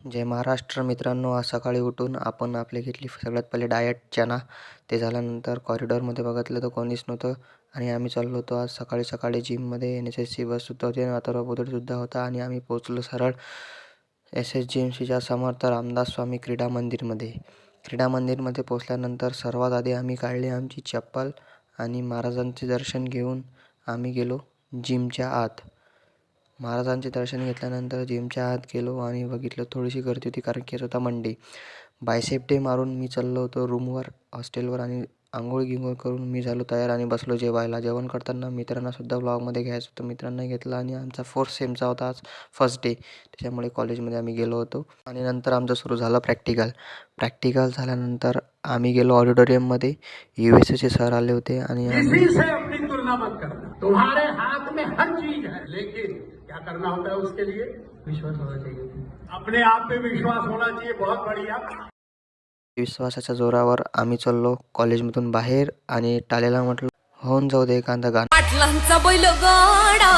जय महाराष्ट्र मित्रांनो, आज सकाळी उठून आपण आपली घेतली सगळ्यात पहिले डाएट चना. ते झाल्यानंतर कॉरिडॉरमध्ये बघितलं तर कोणीच नव्हतं आणि आम्ही चाललो होतो आज सकाळी सकाळी जिममध्ये. NSSची बससुद्धा होती आणि अथर्व बुद्रुकसुद्धा होता आणि आम्ही पोचलो सरळ SSGMCच्या समर्थ रामदास स्वामी क्रीडा मंदिरमध्ये. क्रीडा मंदिरमध्ये पोचल्यानंतर सर्वात आधी आम्ही काढली आमची चप्पल आणि महाराजांचे दर्शन घेऊन आम्ही गेलो जिमच्या आत. महाराजांचे दर्शन घेतल्यानंतर जिमच्या आत गेलो आणि बघितलं थोडीशी गर्दी होती कारण की होता मंडे. बायसेप डे मारून मी चाललो होतो रूमवर हॉस्टेलवर आणि आंघोळ गिंघोळ करून मी झालो तयार आणि बसलो जेवायला. जेवण करताना मित्रांनासुद्धा व्लॉगमध्ये घ्यायचं होतं, मित्रांना घेतलं आणि आमचा 4th सेमचा होता आज फर्स्ट डे. त्याच्यामुळे कॉलेजमध्ये आम्ही गेलो होतो आणि नंतर आमचं सुरू झालं प्रॅक्टिकल झाल्यानंतर आम्ही गेलो ऑडिटोरियममध्ये. USAचे सर आले होते आणि अपनी तुलना मत करना, तुम्हारे हाथ में हर चीज है, लेकिन क्या करना होता है उसके लिए विश्वास होना चाहिए, अपने आप पे विश्वास होना चाहिए. बहुत बढ़िया. विश्वासाच्या जोरावर आम्ही चाललो कॉलेजमधून बाहेर आणि टालेला म्हटलं होऊन जाऊ दे एखादा गाणं. पाटलांचा बैलगाडा